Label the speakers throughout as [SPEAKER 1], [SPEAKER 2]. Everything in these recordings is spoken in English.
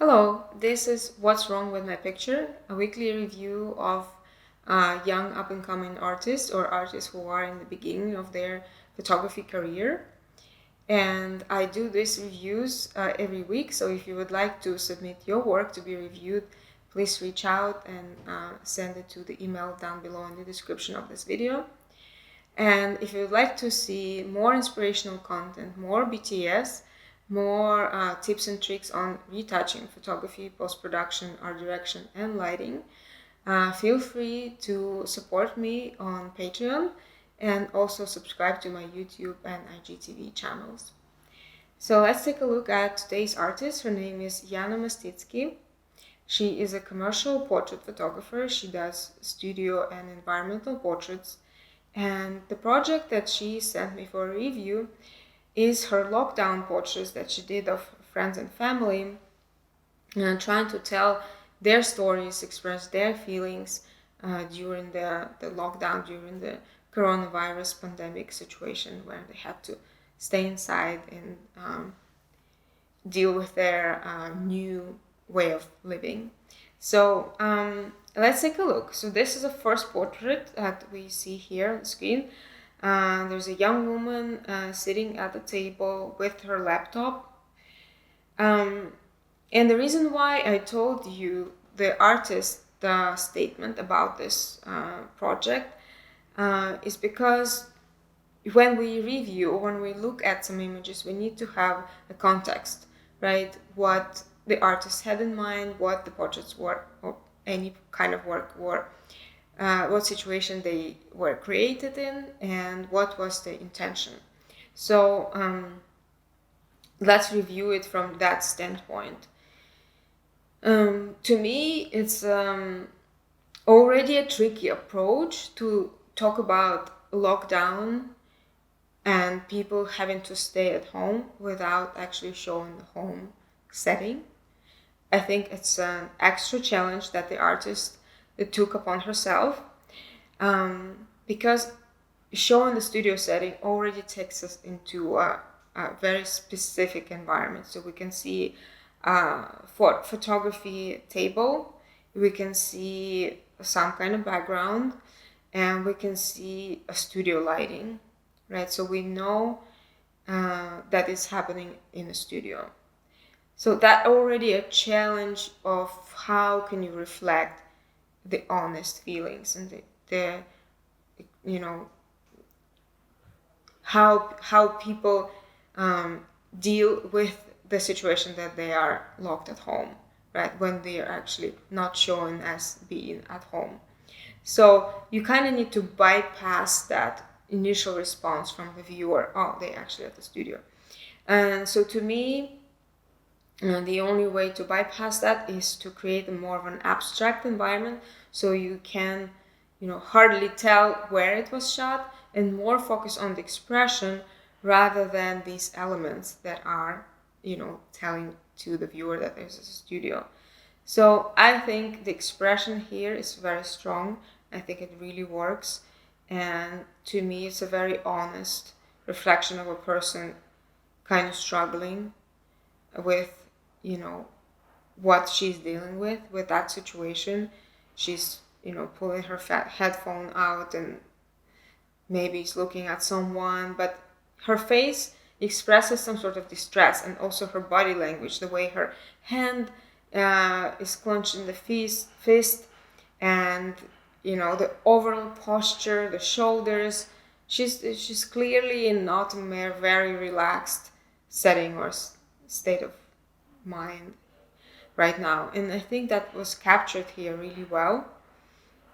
[SPEAKER 1] Hello, this is What's Wrong with My Picture, a weekly review of young up and coming artists or artists who are in the beginning of their photography career. And I do these reviews every week, so if you would like to submit your work to be reviewed, please reach out and send it to the email down below in the description of this video. And if you would like to see more inspirational content, more BTS, more tips and tricks on retouching photography, post-production, art direction, and lighting, feel free to support me on Patreon and also subscribe to my YouTube and IGTV channels. So let's take a look at today's artist. Her name is Yana Mostizky. She is a commercial portrait photographer. She does studio and environmental portraits. And the project that she sent me for a review is her lockdown portraits that she did of friends and family, trying to tell their stories, express their feelings during the lockdown, during the coronavirus pandemic situation where they had to stay inside and deal with their new way of living. So let's take a look. So this is the first portrait that we see here on the screen. There's a young woman sitting at the table with her laptop. And the reason why I told you the artist statement about this project is because when we review, when we look at some images, we need to have a context, right? What the artist had in mind, what the portraits were, or any kind of work were, what situation they were created in, and what was the intention. So let's review it from that standpoint. To me, it's already a tricky approach to talk about lockdown and people having to stay at home without actually showing the home setting. I think it's an extra challenge that the artist took upon herself, because showing the studio setting already takes us into a very specific environment. So we can see for photography table, we can see some kind of background, and we can see a studio lighting, right? So we know that is happening in a studio. So that already a challenge of how can you reflect the honest feelings and the you know, how people deal with the situation that they are locked at home, right? When they are actually not shown as being at home. So you kind of need to bypass that initial response from the viewer. Oh, they actually at the studio. And so to me, the only way to bypass that is to create a more of an abstract environment, so you can, hardly tell where it was shot, and more focus on the expression rather than these elements that are, telling to the viewer that there's a studio. So I think the expression here is very strong. I think it really works. And to me, it's a very honest reflection of a person kind of struggling with, what she's dealing with that situation. She's, pulling her headphone out and maybe is looking at someone, but her face expresses some sort of distress, and also her body language, the way her hand is clenched in the fist, and the overall posture, the shoulders. She's clearly in not a very relaxed setting or state of mind right now, and I think that was captured here really well.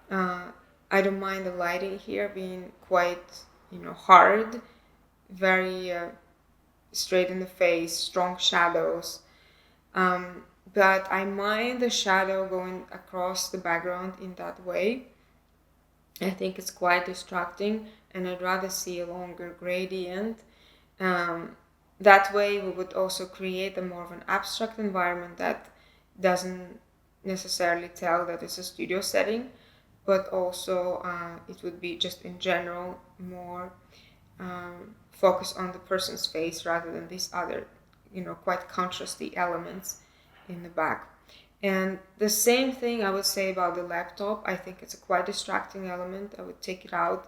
[SPEAKER 1] I don't mind the lighting here being quite hard, very straight in the face, strong shadows, but I mind the shadow going across the background in that way. I think it's quite distracting, and I'd rather see a longer gradient. That way we would also create a more of an abstract environment that doesn't necessarily tell that it's a studio setting, but also it would be just in general more focus on the person's face rather than these other, quite contrasty elements in the back. And the same thing I would say about the laptop. I think it's a quite distracting element. I would take it out.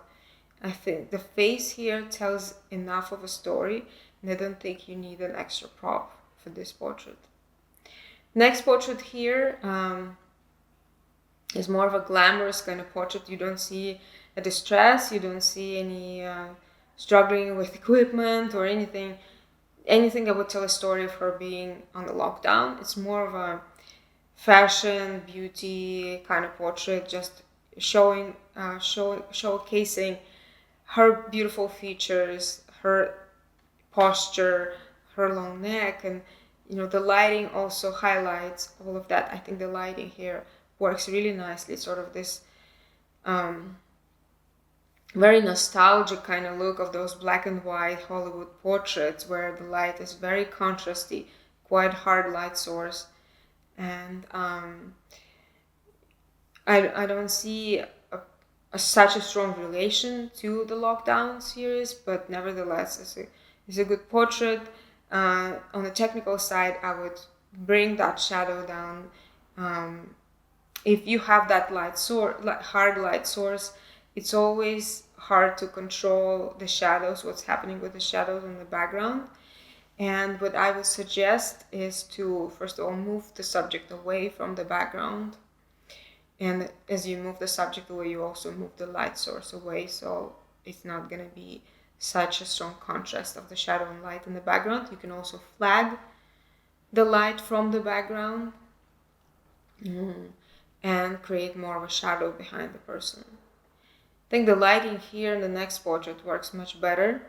[SPEAKER 1] I think the face here tells enough of a story, and I don't think you need an extra prop for this portrait. Next portrait here is more of a glamorous kind of portrait. You don't see a distress, you don't see any struggling with equipment or anything that would tell a story of her being on the lockdown. It's more of a fashion, beauty kind of portrait, just showcasing her beautiful features, her posture, her long neck, and the lighting also highlights all of that. I think the lighting here works really nicely, sort of this very nostalgic kind of look of those black and white Hollywood portraits where the light is very contrasty, quite hard light source. And I don't see such a strong relation to the Lockdown series, but nevertheless it's a good portrait. On the technical side, I would bring that shadow down. If you have that hard light source, it's always hard to control the shadows, what's happening with the shadows in the background. And what I would suggest is to, first of all, move the subject away from the background. And as you move the subject away, you also move the light source away, so it's not going to be such a strong contrast of the shadow and light in the background. You can also flag the light from the background and create more of a shadow behind the person. I think the lighting here in the next portrait works much better.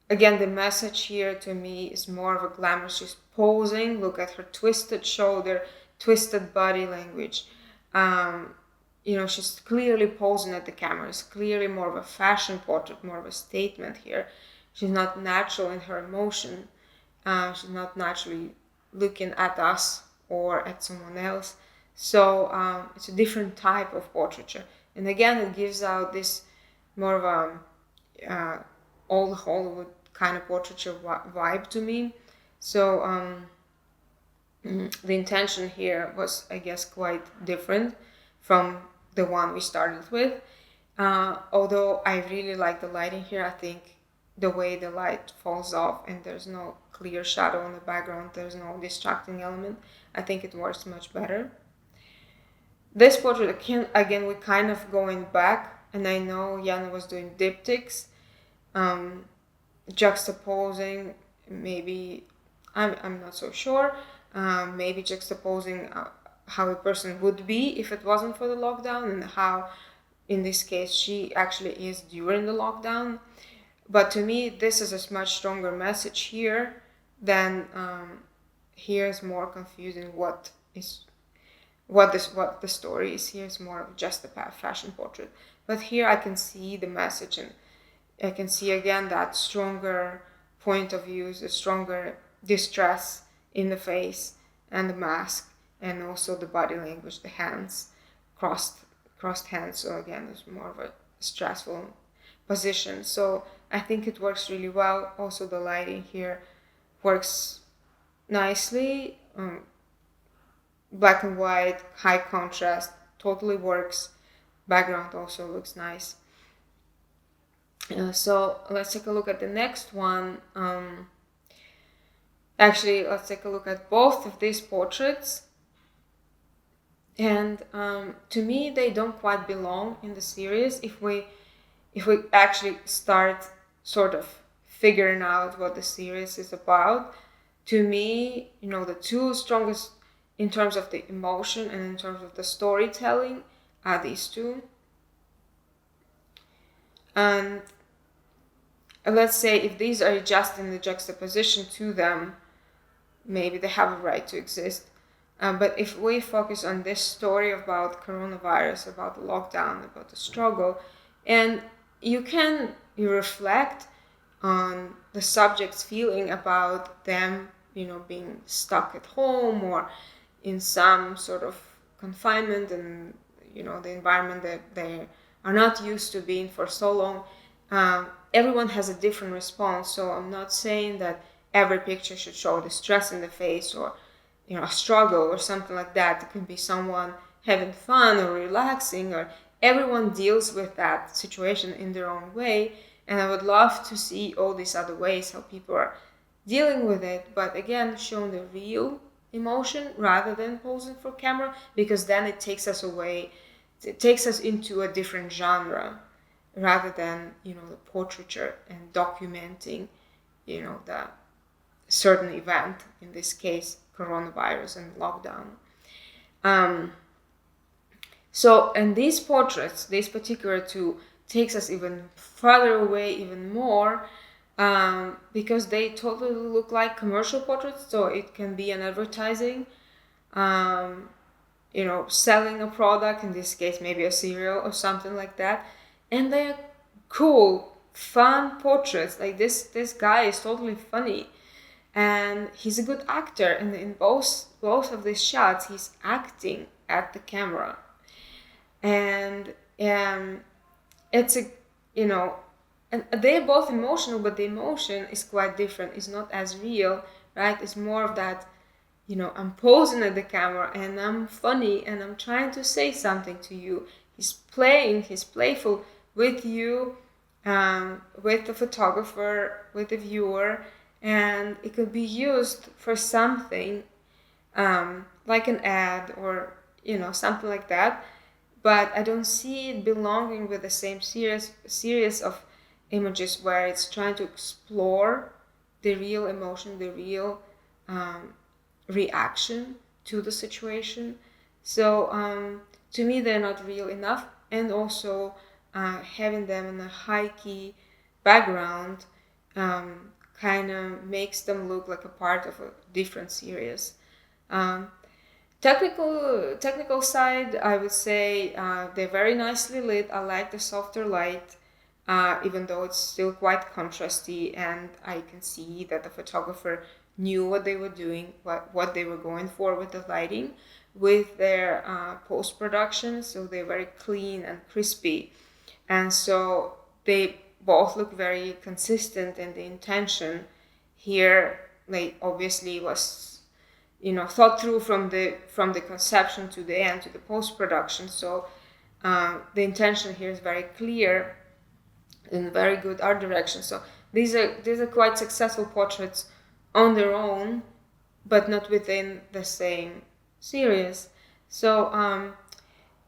[SPEAKER 1] Again, the message here to me is more of a glamour. She's posing. Look at her twisted shoulder, twisted body language. She's clearly posing at the camera. It's clearly more of a fashion portrait, more of a statement here. She's not natural in her emotion. She's not naturally looking at us or at someone else. So it's a different type of portraiture. And again, it gives out this more of a old Hollywood kind of portraiture vibe to me. So the intention here was, I guess, quite different from the one we started with. Although I really like the lighting here. I think the way the light falls off and there's no clear shadow in the background, there's no distracting element, I think it works much better. This portrait, again, we're kind of going back, and I know Yana was doing diptychs, juxtaposing, maybe, I'm not so sure, maybe juxtaposing how a person would be if it wasn't for the lockdown, and how, in this case, she actually is during the lockdown. But to me, this is a much stronger message here than here is more confusing what the story is. Here is more of just a fashion portrait. But here I can see the message, and I can see again that stronger point of view, the stronger distress in the face and the mask, and also the body language, the hands, crossed hands. So again, it's more of a stressful position. So I think it works really well. Also, the lighting here works nicely. Black and white, high contrast, totally works. Background also looks nice. So let's take a look at the next one. Actually, let's take a look at both of these portraits. And to me, they don't quite belong in the series. If we actually start sort of figuring out what the series is about, to me, the two strongest in terms of the emotion and in terms of the storytelling are these two. And let's say if these are just in the juxtaposition to them, maybe they have a right to exist. But if we focus on this story about coronavirus, about the lockdown, about the struggle, and you reflect on the subject's feeling about them, being stuck at home or in some sort of confinement, and the environment that they are not used to being for so long. Everyone has a different response, so I'm not saying that every picture should show the stress in the face or a struggle or something like that. It could be someone having fun or relaxing, or everyone deals with that situation in their own way. And I would love to see all these other ways how people are dealing with it, but again, showing the real emotion rather than posing for camera, because then it takes us into a different genre rather than the portraiture and documenting the certain event, in this case coronavirus and lockdown. And these portraits, this particular two, takes us even further away, even more, because they totally look like commercial portraits. So it can be an advertising, selling a product, in this case maybe a cereal or something like that, and they're cool, fun portraits. Like this guy is totally funny, and he's a good actor, and in both of these shots he's acting at the camera, and it's and they're both emotional, but the emotion is quite different. It's not as real, right? It's more of that, I'm posing at the camera and I'm funny and I'm trying to say something to you. He's playful with you, with the photographer, with the viewer, and it could be used for something, like an ad or something like that. But I don't see it belonging with the same series of images where it's trying to explore the real emotion, the real reaction to the situation. So to me, they're not real enough, and also having them in a high key background kind of makes them look like a part of a different series. Technical side, I would say they're very nicely lit. I like the softer light, even though it's still quite contrasty, and I can see that the photographer knew what they were doing, what they were going for with the lighting, with their post-production. So they're very clean and crispy, and so they both look very consistent, and the intention here, like, obviously was thought through from the conception to the end, to the post-production. So the intention here is very clear and very good art direction. So these are quite successful portraits on their own, but not within the same series. So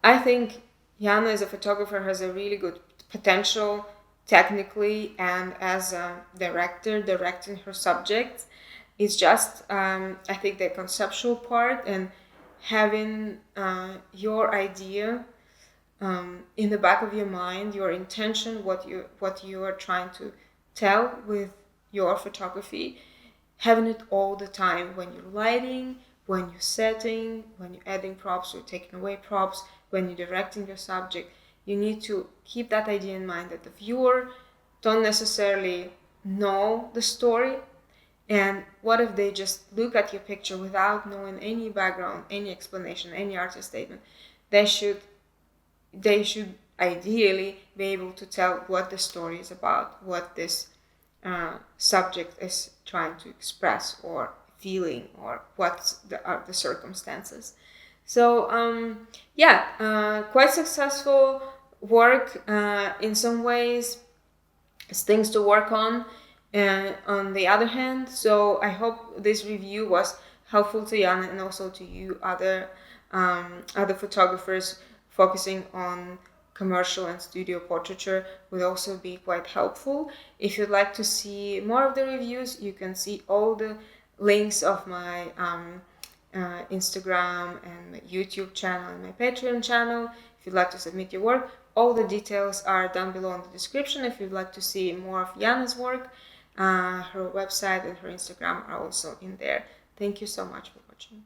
[SPEAKER 1] I think Yana as a photographer has a really good potential technically, and as a director, directing her subjects. It's just, I think, the conceptual part and having your idea in the back of your mind, your intention, what you are trying to tell with your photography, having it all the time when you're lighting, when you're setting, when you're adding props or taking away props, when you're directing your subject. You need to keep that idea in mind, that the viewer don't necessarily know the story. And what if they just look at your picture without knowing any background, any explanation, any artist statement? They should ideally be able to tell what the story is about, what this subject is trying to express or feeling, or what are the circumstances. So quite successful work in some ways. It's things to work on. On the other hand, so I hope this review was helpful to Yana and also to you other photographers focusing on commercial and studio portraiture would also be quite helpful. If you'd like to see more of the reviews, you can see all the links of my Instagram and my YouTube channel and my Patreon channel. If you'd like to submit your work, all the details are down below in the description. If you'd like to see more of Yana's work, her website and her Instagram are also in there. Thank you so much for watching.